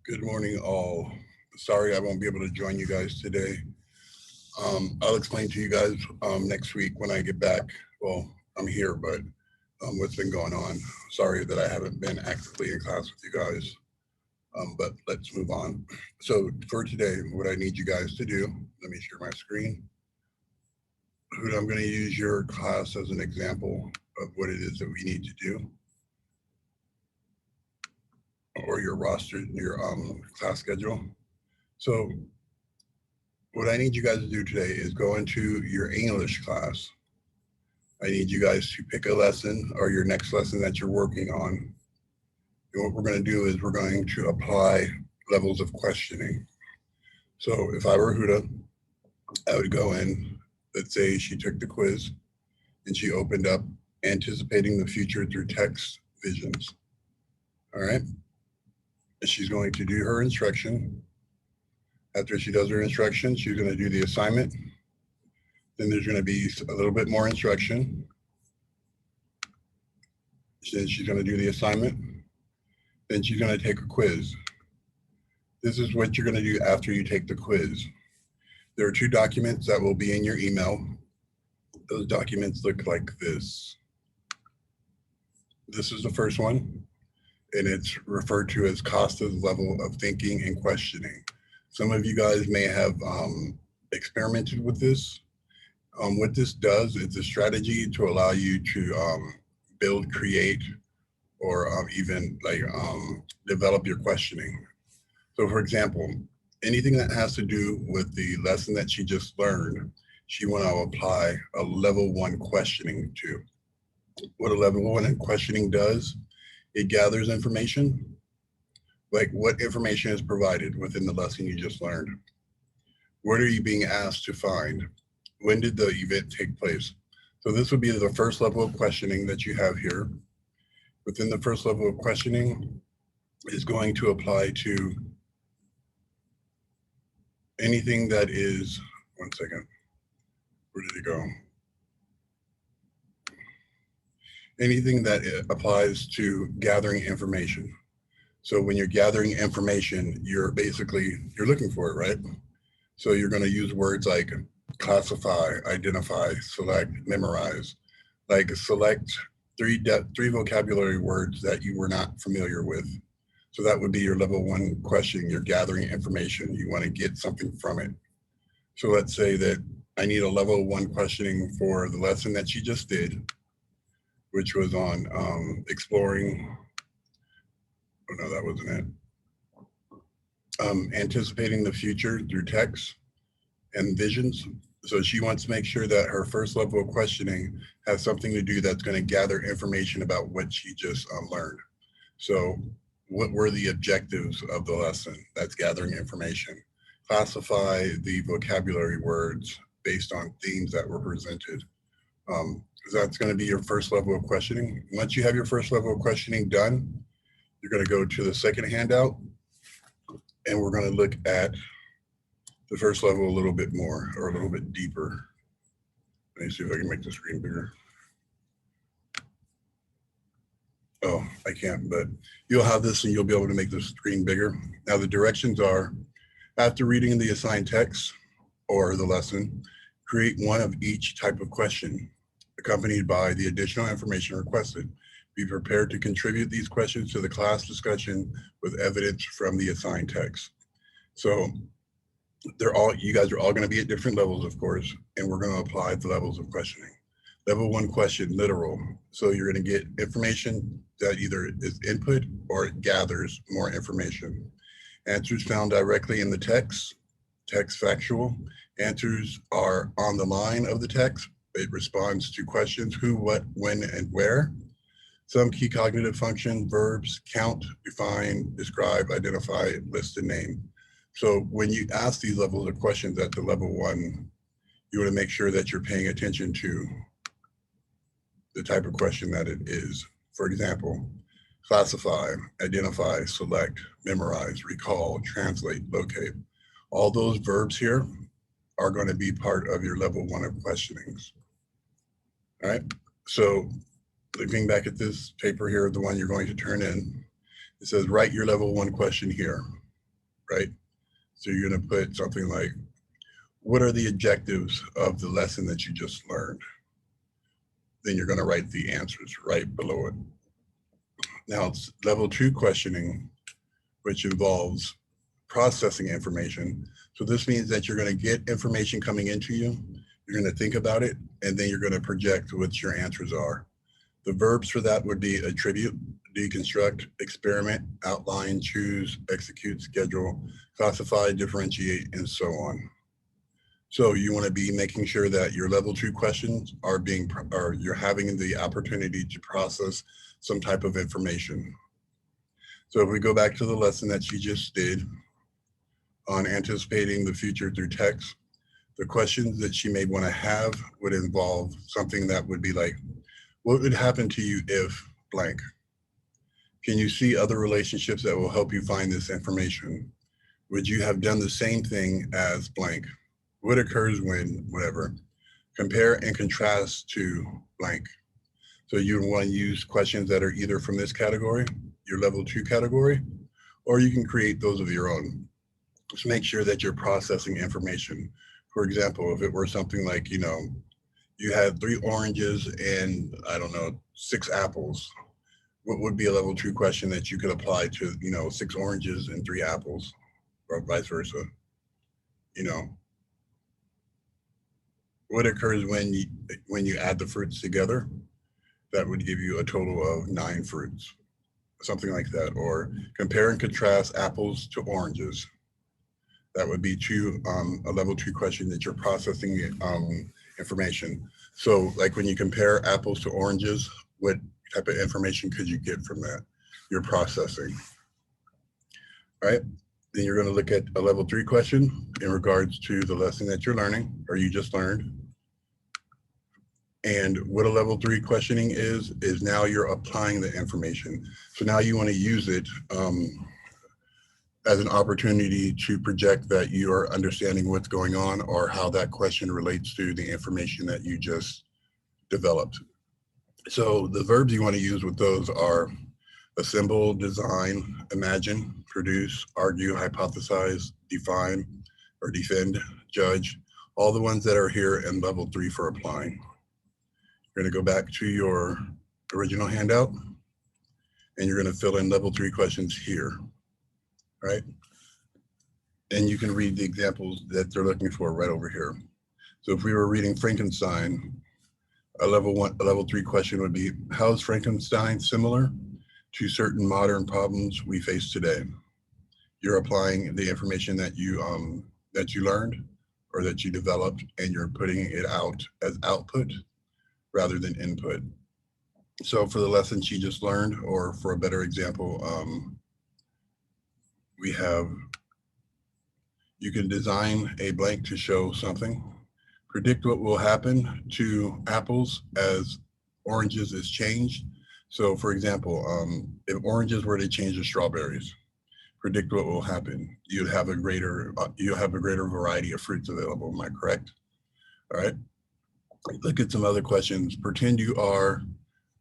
Good morning, all. Sorry I won't be able to join you guys today. I'll explain to you guys next week when I get back. Well, I'm here, but what's been going on. Sorry that I haven't been actively in class with you guys, but let's move on. So for today, what I need you guys to do, let me share my screen. I'm going to use your class as an example of what it is that we need to do, or your roster, your class schedule. So what I need you guys to do today is go into your English class. I need you guys to pick a lesson or your next lesson that you're working on. And what we're going to do is we're going to apply levels of questioning. So if I were Huda, I would go in, let's say she took the quiz and she opened up anticipating the future through text visions. All right. And she's going to do her instruction. After she does her instruction, she's going to do the assignment. Then there's going to be a little bit more instruction. Then she's going to do the assignment. Then she's going to take a quiz. This is what you're going to do after you take the quiz. There are 2 documents that will be in your email. Those documents look like this. This is the first one, and it's referred to as Costa's level of thinking and questioning. Some of you guys may have experimented with this. What this does, it's a strategy to allow you to build, create, or even develop your questioning. So for example, anything that has to do with the lesson that she just learned, she want to apply a level 1 questioning to. What a level 1 questioning does, it gathers information, like what information is provided within the lesson you just learned. What are you being asked to find? When did the event take place? So this would be the first level of questioning that you have here. Within the first level of questioning is going to apply to anything that is, one second, where did it go? Anything that applies to gathering information. So when you're gathering information, you're looking for it, right? So you're going to use words like classify, identify, select, memorize. Like select three vocabulary words that you were not familiar with. So that would be your level 1 question. You're gathering information. You want to get something from it. So let's say that I need a level 1 questioning for the lesson that she just did, which was on exploring. Oh no, that wasn't it. Anticipating the future through text and visions. So she wants to make sure that her first level of questioning has something to do that's going to gather information about what she just learned. So what were the objectives of the lesson? That's gathering information. Classify the vocabulary words based on themes that were presented. That's going to be your first level of questioning. Once you have your first level of questioning done, you're going to go to the second handout, and we're going to look at the first level a little bit more, or a little bit deeper. Let me see if I can make the screen bigger. Oh, I can't, but you'll have this and you'll be able to make the screen bigger. Now the directions are, after reading the assigned text or the lesson, create one of each type of question, accompanied by the additional information requested. Be prepared to contribute these questions to the class discussion with evidence from the assigned text. So you guys are all going to be at different levels, of course, and we're going to apply the levels of questioning. Level 1 question, literal. So you're going to get information that either is input or it gathers more information. Answers found directly in the text factual. Answers are on the line of the text. It responds to questions, who, what, when, and where. Some key cognitive functions, verbs, count, define, describe, identify, list, and name. So when you ask these levels of questions at the level 1, you want to make sure that you're paying attention to the type of question that it is. For example, classify, identify, select, memorize, recall, translate, locate. All those verbs here are going to be part of your level 1 of questionings. All right, so looking back at this paper here, the one you're going to turn in, it says write your level 1 question here. right? So you're going to put something like, what are the objectives of the lesson that you just learned? Then you're going to write the answers right below it. Now it's level 2 questioning, which involves processing information. So this means that you're going to get information coming into you, you're going to think about it, and then you're going to project what your answers are. The verbs for that would be attribute, deconstruct, experiment, outline, choose, execute, schedule, classify, differentiate, and so on. So you want to be making sure that your level 2 questions are you're having the opportunity to process some type of information. So if we go back to the lesson that you just did on anticipating the future through text, the questions that she may want to have would involve something that would be like, what would happen to you if blank? Can you see other relationships that will help you find this information? Would you have done the same thing as blank? What occurs when whatever? Compare and contrast to blank. So you want to use questions that are either from this category, your level 2 category, or you can create those of your own. Just make sure that you're processing information. For example, if it were something like, you had 3 oranges and I don't know, 6 apples, what would be a level 2 question that you could apply to, 6 oranges and 3 apples, or vice versa? What occurs when you add the fruits together? That would give you a total of 9 fruits, something like that. Or compare and contrast apples to oranges. That would be a level 2 question that you're processing information. So like when you compare apples to oranges, what type of information could you get from that? You're processing, right? Then you're going to look at a level 3 question in regards to the lesson that you're learning or you just learned. And what a level 3 questioning is now you're applying the information. So now you want to use it as an opportunity to project that you are understanding what's going on or how that question relates to the information that you just developed. So the verbs you want to use with those are assemble, design, imagine, produce, argue, hypothesize, define, or defend, judge, all the ones that are here in level 3 for applying. You're going to go back to your original handout and you're going to fill in level 3 questions here, right? And you can read the examples that they're looking for right over here. So if we were reading Frankenstein, a level 3 question would be, how is Frankenstein similar to certain modern problems we face today? You're applying the information that you learned or that you developed, and you're putting it out as output rather than input. So for the lesson she just learned, or for a better example, we have, you can design a blank to show something, predict what will happen to apples as oranges is changed. So for example, if oranges were to change to strawberries, predict what will happen. You'll have a greater variety of fruits available, am I correct? All right. Look at some other questions. Pretend you are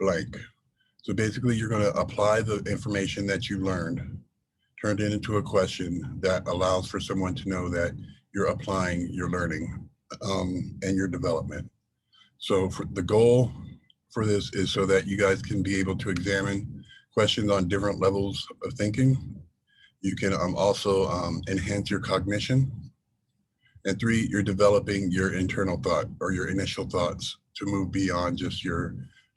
blank. So basically you're going to apply the information that you learned, turn it into a question that allows for someone to know that you're applying your learning and your development. So for the goal for this is so that you guys can be able to examine questions on different levels of thinking. You can also enhance your cognition. And 3, you're developing your internal thought or your initial thoughts to move beyond just your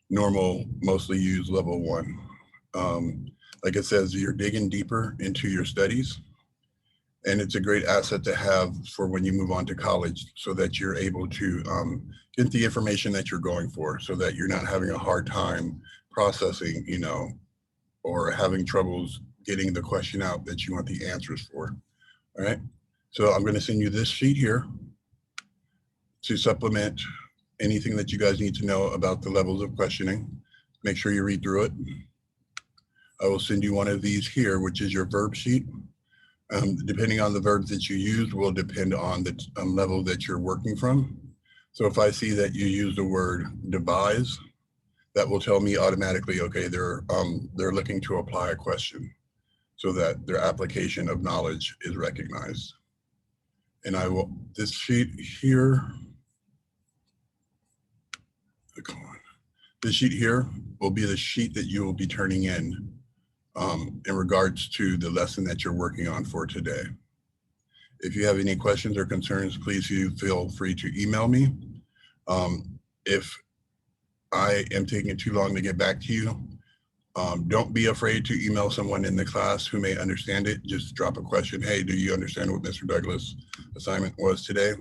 normal, mostly used level 1. Like it says, you're digging deeper into your studies. And it's a great asset to have for when you move on to college so that you're able to get the information that you're going for so that you're not having a hard time processing, or having troubles getting the question out that you want the answers for. All right. So I'm going to send you this sheet here to supplement anything that you guys need to know about the levels of questioning. Make sure you read through it. I will send you one of these here, which is your verb sheet. Depending on the verbs that you use will depend on the level that you're working from. So if I see that you use the word devise, that will tell me automatically, okay, they're looking to apply a question. so that their application of knowledge is recognized. And I will, this sheet here, come on. This sheet here will be the sheet that you will be turning in regards to the lesson that you're working on for today. If you have any questions or concerns, please feel free to email me. If I am taking too long to get back to you, don't be afraid to email someone in the class who may understand it. Just drop a question. Hey, do you understand what Mr. Douglas' assignment was today?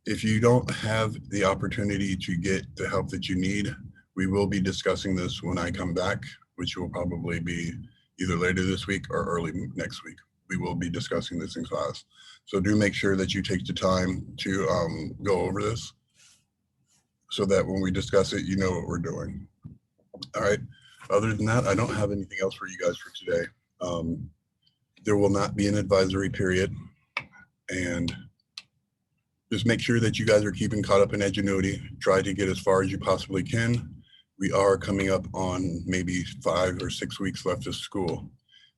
If you don't have the opportunity to get the help that you need, we will be discussing this when I come back, which will probably be either later this week or early next week. We will be discussing this in class. So do make sure that you take the time to go over this so that when we discuss it, you know what we're doing. All right. Other than that, I don't have anything else for you guys for today. There will not be an advisory period, and just make sure that you guys are keeping caught up in Edgenuity. Try to get as far as you possibly can. We are coming up on maybe 5 or 6 weeks left of school.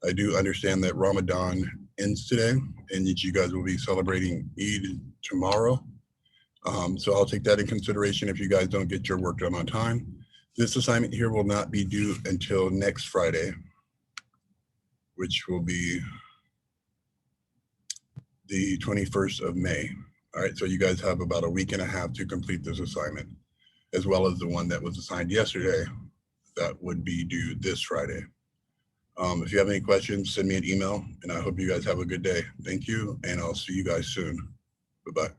I do understand that Ramadan ends today and that you guys will be celebrating Eid tomorrow. So I'll take that in consideration if you guys don't get your work done on time. This assignment here will not be due until next Friday, which will be the 21st of May. All right, so you guys have about a week and a half to complete this assignment, as well as the one that was assigned yesterday that would be due this Friday. If you have any questions, send me an email, and I hope you guys have a good day. Thank you, and I'll see you guys soon. Bye-bye.